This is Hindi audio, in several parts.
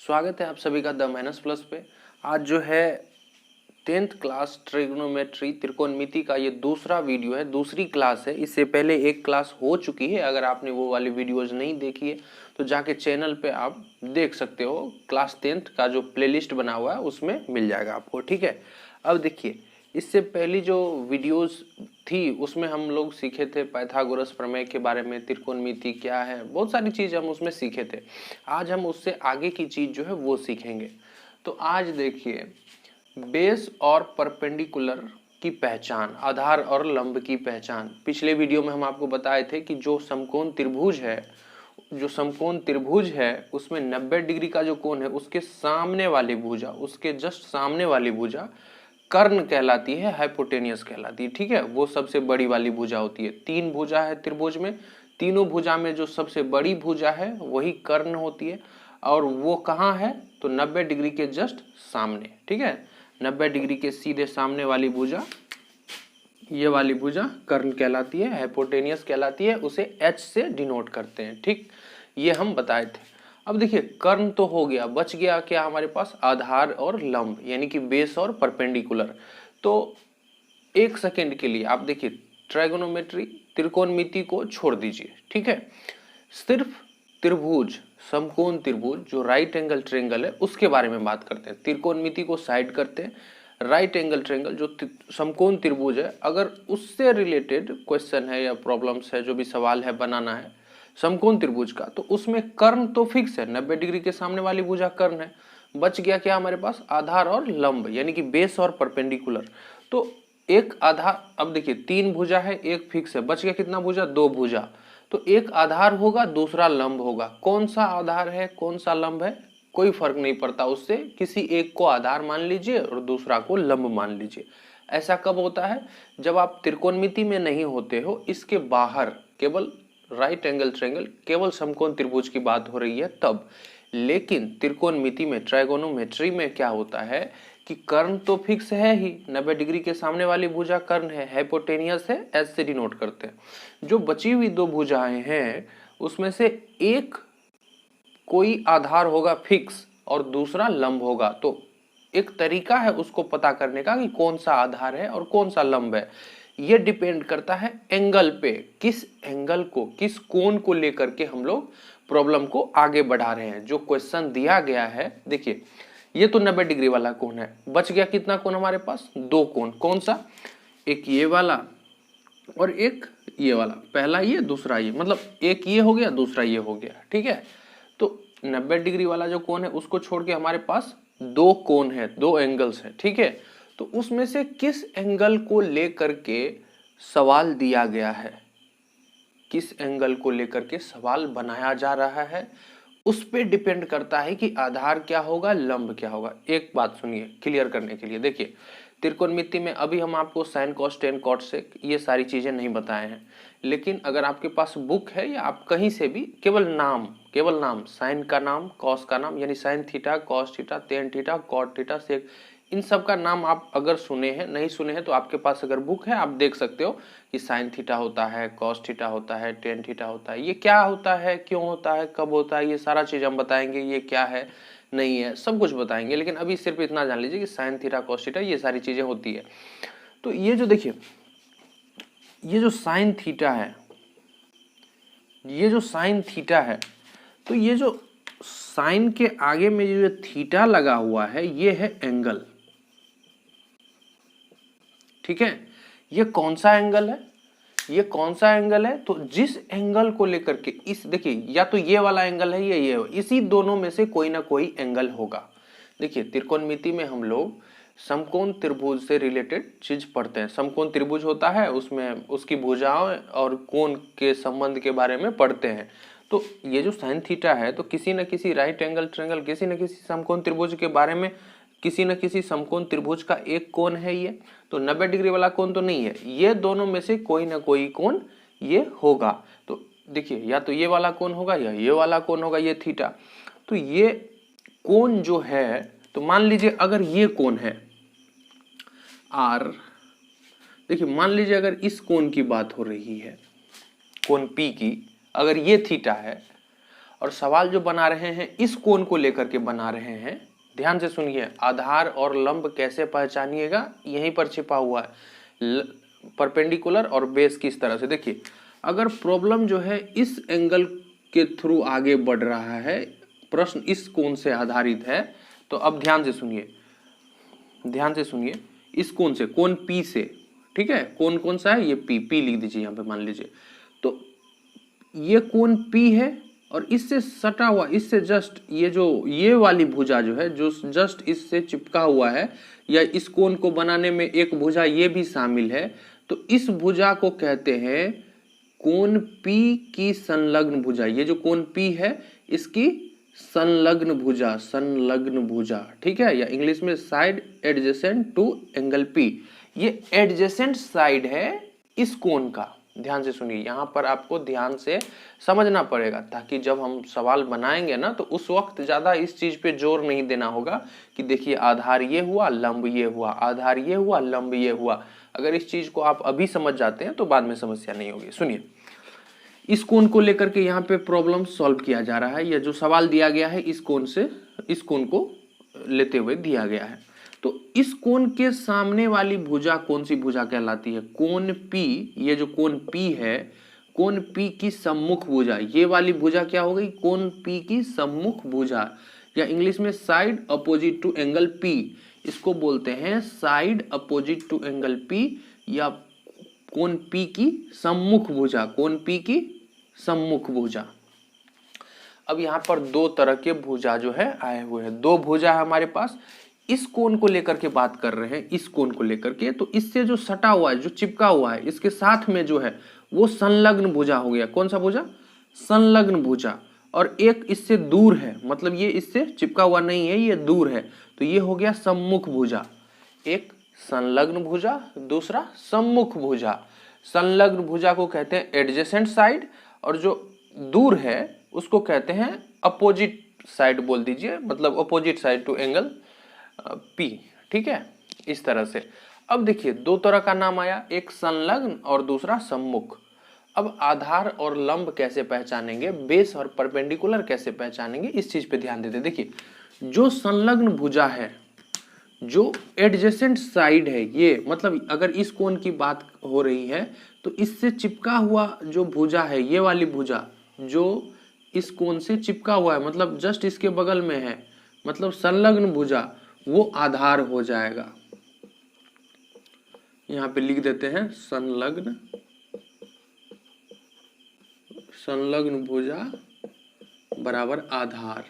स्वागत है आप सभी का द माइनस प्लस पे। आज जो है 10th क्लास ट्रिग्नोमेट्री त्रिकोणमिति का ये दूसरा वीडियो है, दूसरी क्लास है। इससे पहले एक क्लास हो चुकी है। अगर आपने वो वाली वीडियोज नहीं देखी है तो जाके चैनल पे आप देख सकते हो। क्लास 10th का जो प्लेलिस्ट बना हुआ है उसमें मिल जाएगा आपको, ठीक है। अब देखिए, इससे पहली जो वीडियोस थी उसमें हम लोग सीखे थे पाइथागोरस प्रमेय के बारे में, त्रिकोणमिति क्या है, बहुत सारी चीज हम उसमें सीखे थे। आज हम उससे आगे की चीज जो है वो सीखेंगे। तो आज देखिए, बेस और परपेंडिकुलर की पहचान, आधार और लंब की पहचान। पिछले वीडियो में हम आपको बताए थे कि जो समकोण त्रिभुज है उसमें 90 डिग्री का जो कोण है उसके सामने वाली भुजा, उसके जस्ट सामने वाली भुजा कर्ण कहलाती है, हाइपोटेनियस कहलाती है, ठीक है। वो सबसे बड़ी वाली भुजा होती है। 3 भुजा है त्रिभुज में, तीनों भुजा में जो सबसे बड़ी भुजा है वही कर्ण होती है। और वो कहाँ है तो 90 डिग्री के जस्ट सामने, ठीक है। 90 डिग्री के सीधे सामने वाली भुजा, ये वाली भुजा कर्ण कहलाती है, हाइपोटेनियस कहलाती है। उसे H से डिनोट करते हैं, ठीक। ये हम बताए थे। अब देखिए, कर्ण तो हो गया, बच गया क्या हमारे पास, आधार और लंब, यानी कि बेस और परपेंडिकुलर। तो एक सेकेंड के लिए आप देखिए, ट्राइगोनोमेट्री त्रिकोणमिति को छोड़ दीजिए, ठीक है। सिर्फ त्रिभुज, समकोण त्रिभुज जो राइट एंगल ट्रायंगल है उसके बारे में बात करते हैं। त्रिकोणमिति को साइड करते हैं। राइट एंगल ट्रायंगल जो समकोण त्रिभुज है, अगर उससे रिलेटेड क्वेश्चन है या प्रॉब्लम्स है, जो भी सवाल है बनाना है समकोण त्रिभुज का, तो उसमें कर्ण तो फिक्स है, 90 डिग्री के सामने वाली भुजा कर्ण है। बच गया क्या हमारे पास, आधार और लंब, यानी कि बेस और परपेंडिकुलर। तो एक आधार, अब देखिए 3 भुजा है, एक फिक्स है, बच गया कितना भुजा, 2 भुजा। तो एक आधार होगा, दूसरा लंब होगा। कौन सा आधार है कौन सा लंब है कोई फर्क नहीं पड़ता उससे, किसी एक को आधार मान लीजिए और दूसरा को लंब मान लीजिए। ऐसा कब होता है, जब आप त्रिकोणमिति में नहीं होते हो, इसके बाहर केवल राइट एंगल ट्रायंगल, केवल समकोण त्रिभुज की बात हो रही है तब। लेकिन त्रिकोणमिति में, ट्राइगोनोमेट्री में क्या होता है कि कर्ण तो फिक्स है ही, 90 डिग्री के सामने वाली भुजा कर्ण है, हाइपोटेनियस है, एस से डिनोट करते हैं। जो बची हुई 2 भुजाएं हैं उसमें से एक कोई आधार होगा फिक्स और दूसरा लंब होगा। तो एक तरीका है उसको पता करने का कि कौन सा आधार है और कौन सा लंब है। ये डिपेंड करता है एंगल पे, किस एंगल को, किस कोण को लेकर के हम लोग प्रॉब्लम को आगे बढ़ा रहे हैं। जो क्वेश्चन दिया गया है, देखिए ये तो 90 डिग्री वाला कोण है, बच गया कितना कोण हमारे पास, 2 कोण। कौन सा, एक ये वाला और एक ये वाला, पहला ये दूसरा ये, मतलब एक ये हो गया दूसरा ये हो गया, ठीक है। तो 90 डिग्री वाला जो कोण है उसको छोड़ के हमारे पास 2 कोण है, 2 एंगल्स है, ठीक है। तो उसमें से किस एंगल को लेकर के सवाल दिया गया है, किस एंगल को लेकर के सवाल बनाया जा रहा है, उस पे डिपेंड करता है कि आधार क्या होगा, लंब क्या होगा। एक बात सुनिए क्लियर करने के लिए, देखिए त्रिकोणमिति में अभी हम आपको sine cos tan cot sec ये सारी चीजें नहीं बताए हैं। लेकिन अगर आपके पास बुक है या आप कहीं से भी केवल नाम साइन का नाम, कॉस का नाम, यानी sine theta, cos theta, tan theta, cot theta, sec, इन सब का नाम आप अगर सुने हैं, नहीं सुने हैं तो आपके पास अगर बुक है आप देख सकते हो कि साइन थीटा होता है, कॉस थीटा होता है, टेन थीटा होता है, ये क्या होता है, क्यों होता है, कब होता है, ये सारा चीज हम बताएंगे। ये क्या है नहीं है सब कुछ बताएंगे। लेकिन अभी सिर्फ इतना जान लीजिए कि साइन थीटा, कॉस थीटा, ये सारी चीजें होती है। तो ये जो देखिए, ये जो साइन थीटा है, ये जो साइन थीटा है, तो ये जो साइन के आगे में जो थीटा लगा हुआ है ये है एंगल, ठीक है। ये कौन सा एंगल है, ये कौन सा एंगल है, तो जिस एंगल को लेकर के इस, देखिए या तो ये वाला एंगल है ये, इसी दोनों में से कोई ना कोई एंगल होगा। देखिए त्रिकोणमिति में हम लोग समकोण त्रिभुज से रिलेटेड चीज पढ़ते हैं। समकोण त्रिभुज होता है, उसमें उसकी भुजाओं और कोण के संबंध के बारे में पढ़ते हैं। तो ये जो साइन थीटा है, तो किसी न किसी राइट एंगल ट्रायंगल, किसी न किसी समकोण त्रिभुज के बारे में, किसी न किसी समकोण त्रिभुज का एक कोण है ये। तो 90 डिग्री वाला कोण तो नहीं है, ये दोनों में से कोई ना कोई कोण ये होगा। तो देखिए या तो ये वाला कोण होगा या ये वाला कोण होगा, ये थीटा। तो ये कोण जो है, तो मान लीजिए अगर ये कोण है आर, देखिए मान लीजिए अगर इस कोण की बात हो रही है, कोण P की, अगर ये थीटा है और सवाल जो बना रहे हैं इस कोण को लेकर के बना रहे हैं। ध्यान से सुनिए, आधार और लंब कैसे पहचानिएगा, यहीं पर छिपा हुआ है, परपेंडिकुलर और बेस किस तरह से। देखिए अगर प्रॉब्लम जो है इस एंगल के थ्रू आगे बढ़ रहा है, प्रश्न इस कोण से आधारित है, तो अब ध्यान से सुनिए, ध्यान से सुनिए, इस कोण से, कोण P से, ठीक है, कोण कौन सा है, ये P लिख दीजिए यहाँ पे, मान लीजिए। तो ये कोण P है और इससे सटा हुआ, इससे जस्ट ये वाली भुजा जो है, जो जस्ट इससे चिपका हुआ है, या इस कोण को बनाने में एक भुजा ये भी शामिल है, तो इस भुजा को कहते हैं कोण P की संलग्न भुजा। ये जो कोण P है इसकी संलग्न भुजा, संलग्न भुजा, ठीक है, या इंग्लिश में side adjacent to angle P। ये एडजेसेंट साइड है इस कोण का। ध्यान से सुनिए, यहाँ पर आपको ध्यान से समझना पड़ेगा, ताकि जब हम सवाल बनाएंगे ना तो उस वक्त ज्यादा इस चीज पे जोर नहीं देना होगा कि देखिए आधार ये हुआ, लंब ये हुआ, आधार ये हुआ, लंब ये हुआ। अगर इस चीज को आप अभी समझ जाते हैं तो बाद में समस्या नहीं होगी। सुनिए, इस कोण को लेकर के यहाँ पे प्रॉब्लम सॉल्व किया जा रहा है, या जो सवाल दिया गया है इस कोण से, इस कोण को लेते हुए दिया गया है। तो इस कोण के सामने वाली भुजा कौन सी भुजा कहलाती है, कोण P। ये जो कोण P है, कोण P की सम्मुख भुजा, ये वाली भुजा क्या हो गई, कोण P की सम्मुख भुजा, या इंग्लिश में side opposite to angle P। इसको बोलते हैं side opposite to angle P, या कोण P की सम्मुख भुजा, कोण P की सम्मुख भुजा। अब यहाँ पर दो तरह के भुजा जो है आए हुए हैं, दो भुजा है हमारे पास। इस कोण को लेकर के बात कर रहे हैं, इस कोण को लेकर के, तो इससे जो सटा हुआ है, जो चिपका हुआ है, इसके साथ में जो है वो संलग्न भुजा हो गया। कौन सा भुजा, संलग्न भुजा। और एक इससे दूर है, मतलब ये इससे चिपका हुआ नहीं है, ये दूर है, तो ये हो गया सम्मुख भुजा। एक संलग्न भुजा, दूसरा सम्मुख भुजा। संलग्न भुजा को कहते हैं एडजेसेंट साइड, और जो दूर है उसको कहते हैं अपोजिट साइड बोल दीजिए, मतलब opposite side to angle P, ठीक है, इस तरह से। अब देखिए दो तरह का नाम आया, एक संलग्न और दूसरा सम्मुख। अब आधार और लंब कैसे पहचानेंगे, बेस और परपेंडिकुलर कैसे पहचानेंगे, इस चीज पे ध्यान देते। देखिए जो संलग्न भुजा है, जो एडजेसेंट साइड है, ये मतलब अगर इस कोण की बात हो रही है तो इससे चिपका हुआ जो भुजा है, ये वाली भुजा जो इस कोण से चिपका हुआ है, मतलब जस्ट इसके बगल में है, मतलब संलग्न भुजा, वो आधार हो जाएगा। यहां पे लिख देते हैं संलग्न, संलग्न भुजा बराबर आधार।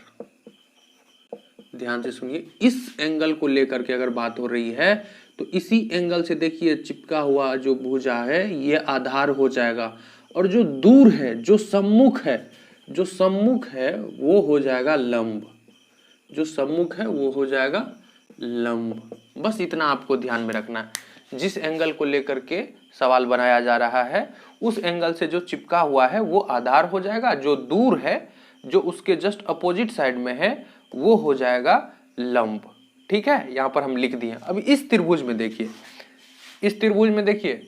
ध्यान से सुनिए, इस एंगल को लेकर के अगर बात हो रही है तो इसी एंगल से देखिए चिपका हुआ जो भुजा है ये आधार हो जाएगा, और जो दूर है, जो सम्मुख है, जो सम्मुख है वो हो जाएगा लंब, जो सम्मुख है वो हो जाएगा लंब। बस इतना आपको ध्यान में रखना है। जिस एंगल को लेकर के सवाल बनाया जा रहा है उस एंगल से जो चिपका हुआ है वो आधार हो जाएगा, जो दूर है, जो उसके जस्ट अपोजिट साइड में है, वो हो जाएगा लंब। ठीक है, यहां पर हम लिख दिए। अब इस त्रिभुज में देखिए, इस त्रिभुज में देखिए,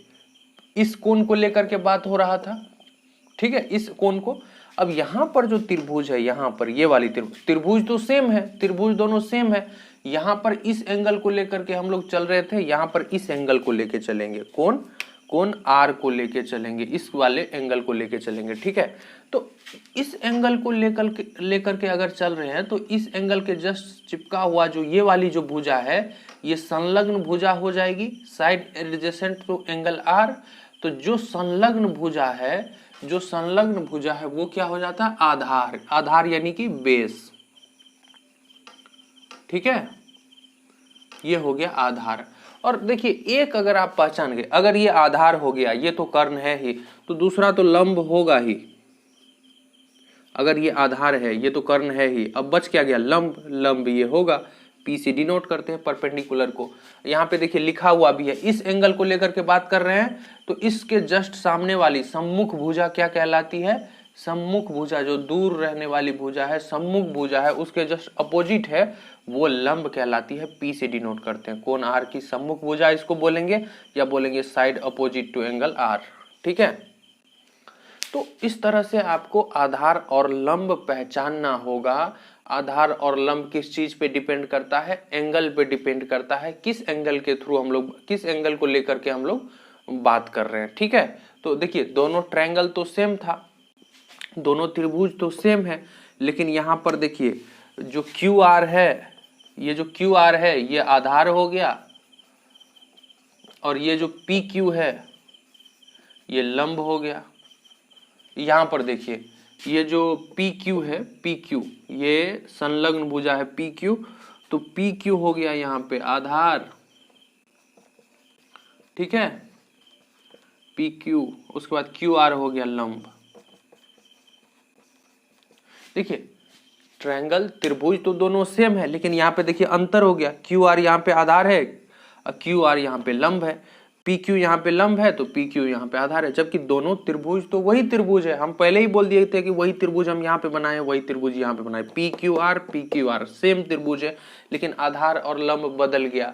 इस कोण को लेकर के बात हो रहा था, ठीक है, इस कोण को। अब यहां पर जो त्रिभुज है, यहां पर ये वाली त्रिभुज तो सेम है, त्रिभुज दोनों सेम है। यहां पर इस एंगल को लेकर के हम लोग चल रहे थे, यहां पर इस एंगल को लेके चलेंगे, कोण आर को लेके चलेंगे, इस वाले एंगल को लेके चलेंगे। ठीक है, तो इस एंगल को लेकर के अगर चल रहे हैं तो इस एंगल के जस्ट चिपका हुआ जो ये वाली जो भुजा है ये संलग्न भुजा हो जाएगी, side adjacent to angle R. तो जो संलग्न भुजा है, जो संलग्न भुजा है वो क्या हो जाता है, आधार। आधार यानी कि बेस। ठीक है, ये हो गया आधार। और देखिए एक अगर आप पहचान गए, अगर ये आधार हो गया, ये तो कर्ण है ही, तो दूसरा तो लंब होगा ही। अगर ये आधार है, ये तो कर्ण है ही, अब बच क्या गया, लंब। लंब ये होगा, पी से डिनोट करते हैं परपेंडिकुलर को। यहाँ पे देखिए लिखा हुआ भी है, इस एंगल को लेकर के बात कर रहे हैं तो इसके जस्ट सामने वाली सम्मुख भुजा क्या कहलाती है, सम्मुख भुजा। जो दूर रहने वाली भुजा है, सम्मुख भुजा है, उसके जस्ट अपोजिट है, वो लंब कहलाती है, पी से डिनोट करते हैं। कोण आर की सम्मुख भुजा इसको बोलेंगे, या बोलेंगे side opposite to angle R. ठीक है, तो इस तरह से आपको आधार और लंब पहचानना होगा। आधार और लंब किस चीज पे डिपेंड करता है? एंगल पे डिपेंड करता है, किस एंगल के थ्रू हम लोग, किस एंगल को लेकर के हम लोग बात कर रहे हैं। ठीक है, तो देखिए दोनों ट्रायंगल तो सेम था, दोनों त्रिभुज तो सेम है, लेकिन यहां पर देखिए जो क्यू आर है, ये जो क्यू आर है ये आधार हो गया, और ये जो पी क्यू है ये लंब हो गया। यहां पर देखिए ये जो पी क्यू है, पी क्यू ये संलग्न भुजा है पी क्यू, तो पी क्यू हो गया यहाँ पे आधार, ठीक है, पी क्यू, उसके बाद क्यू आर हो गया लंब। देखिए ट्रायंगल त्रिभुज तो दोनों सेम है, लेकिन यहाँ पे देखिए अंतर हो गया, क्यू आर यहाँ पे आधार है और क्यू आर यहाँ पे लंब है, पी क्यू यहाँ पे लंब है तो पी क्यू यहाँ पे आधार है, जबकि दोनों त्रिभुज तो वही त्रिभुज है। हम पहले ही बोल दिए थे कि वही त्रिभुज हम यहाँ पे बनाए, वही त्रिभुज यहाँ पे बनाए, पी क्यू आर सेम त्रिभुज है, लेकिन आधार और लंब बदल गया।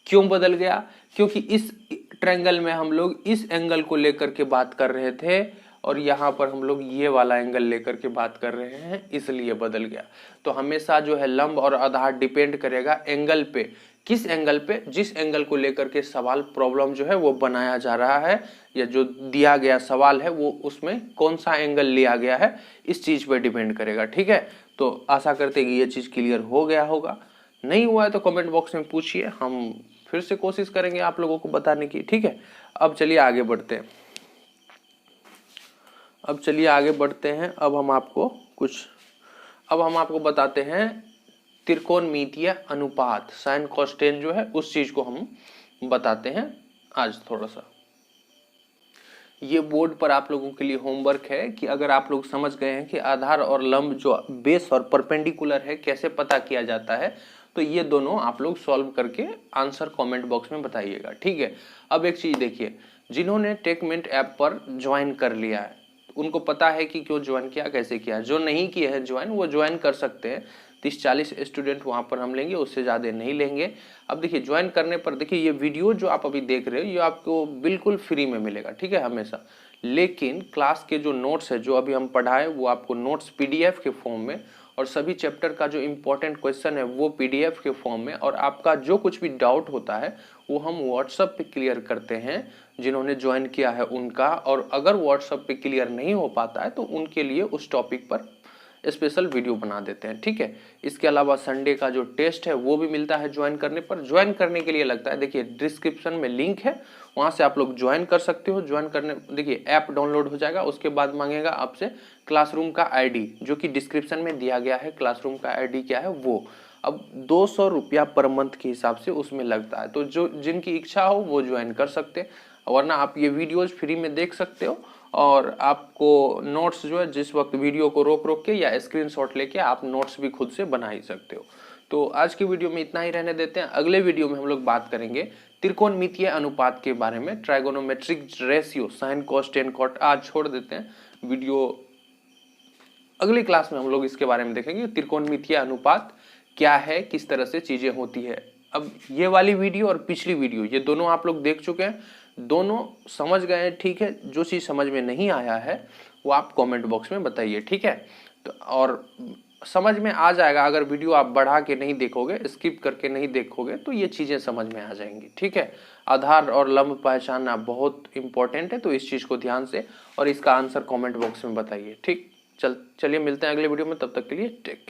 क्यों बदल गया? क्योंकि इस ट्रायंगल में हम लोग इस एंगल को लेकर के बात कर रहे थे और यहाँ पर हम लोग ये वाला एंगल लेकर के बात कर रहे हैं, इसलिए बदल गया। तो हमेशा जो है लंब और आधार डिपेंड करेगा एंगल पे, किस एंगल पे, जिस एंगल को लेकर के सवाल प्रॉब्लम जो है वो बनाया जा रहा है, या जो दिया गया सवाल है वो उसमें कौन सा एंगल लिया गया है, इस चीज पे डिपेंड करेगा। ठीक है, तो आशा करते हैं कि ये चीज क्लियर हो गया होगा। नहीं हुआ है तो कमेंट बॉक्स में पूछिए, हम फिर से कोशिश करेंगे आप लोगों को बताने की। ठीक है, अब चलिए आगे बढ़ते हैं। अब हम आपको बताते हैं त्रिकोणमितीय अनुपात, साइन कोस्टेन जो है उस चीज को हम बताते हैं आज थोड़ा सा। ये बोर्ड पर आप लोगों के लिए होमवर्क है कि अगर आप लोग समझ गए हैं कि आधार और लंब जो बेस और परपेंडिकुलर है कैसे पता किया जाता है, तो ये दोनों आप लोग सॉल्व करके आंसर कमेंट बॉक्स में बताइएगा। ठीक है, अब एक चीज देखिए, जिन्होंने टेकमिनट ऐप पर ज्वाइन कर लिया है उनको पता है कि क्यों ज्वाइन किया, कैसे किया। जो नहीं किए हैं ज्वाइन, वो ज्वाइन कर सकते हैं। 30-40 स्टूडेंट वहां पर हम लेंगे, उससे ज्यादा नहीं लेंगे। अब देखिए ज्वाइन करने पर देखिए ये वीडियो जो आप अभी देख रहे हो ये आपको बिल्कुल फ्री में मिलेगा, ठीक है, हमेशा। लेकिन क्लास के जो नोट्स है, जो अभी हम पढ़ाए, वो आपको नोट्स पीडीएफ के फॉर्म में, और सभी चैप्टर का जो इम्पोर्टेंट क्वेश्चन है वो पीडीएफ के फॉर्म में, और आपका जो कुछ भी डाउट होता है वो हम व्हाट्सएप पे क्लियर करते हैं जिन्होंने ज्वाइन किया है उनका। और अगर व्हाट्सएप पे क्लियर नहीं हो पाता है तो उनके लिए उस टॉपिक पर स्पेशल वीडियो बना देते हैं। ठीक है, इसके अलावा संडे का जो टेस्ट है वो भी मिलता है ज्वाइन करने पर। ज्वाइन करने के लिए लगता है, देखिए डिस्क्रिप्शन में लिंक है, वहां से आप लोग ज्वाइन कर सकते हो। ज्वाइन करने, देखिए ऐप डाउनलोड हो जाएगा, उसके बाद मांगेगा आपसे क्लासरूम का आईडी, जो कि डिस्क्रिप्शन में दिया गया है। क्लासरूम का आईडी क्या है वो, अब 200 रुपया पर मंथ के हिसाब से उसमें लगता है। तो जो जिनकी इच्छा हो वो ज्वाइन कर सकते हैं, वरना आप ये वीडियोज फ्री में देख सकते हो। और आपको नोट्स जो है, जिस वक्त वीडियो को रोक के या स्क्रीनशॉट लेके आप नोट्स भी खुद से बना ही सकते हो। तो आज की वीडियो में इतना ही रहने देते हैं। अगले वीडियो में हम लोग बात करेंगे त्रिकोणमितीय अनुपात के बारे में, trigonometric ratio, sine cos tan cot. आज छोड़ देते हैं वीडियो, अगली क्लास में हम लोग इसके बारे में देखेंगे त्रिकोणमितीय अनुपात क्या है, किस तरह से चीजें होती है। अब ये वाली वीडियो और पिछली वीडियो ये दोनों आप लोग देख चुके हैं, दोनों समझ गए हैं। ठीक है, जो चीज समझ में नहीं आया है वो आप कमेंट बॉक्स में बताइए। ठीक है, तो और समझ में आ जाएगा अगर वीडियो आप बढ़ा के नहीं देखोगे, स्किप करके नहीं देखोगे, तो ये चीजें समझ में आ जाएंगी। ठीक है, आधार और लंब पहचानना बहुत इंपॉर्टेंट है, तो इस चीज को ध्यान से, और इसका आंसर कमेंट बॉक्स में बताइए। ठीक, चलिए मिलते हैं अगले वीडियो में, तब तक के लिए टेक।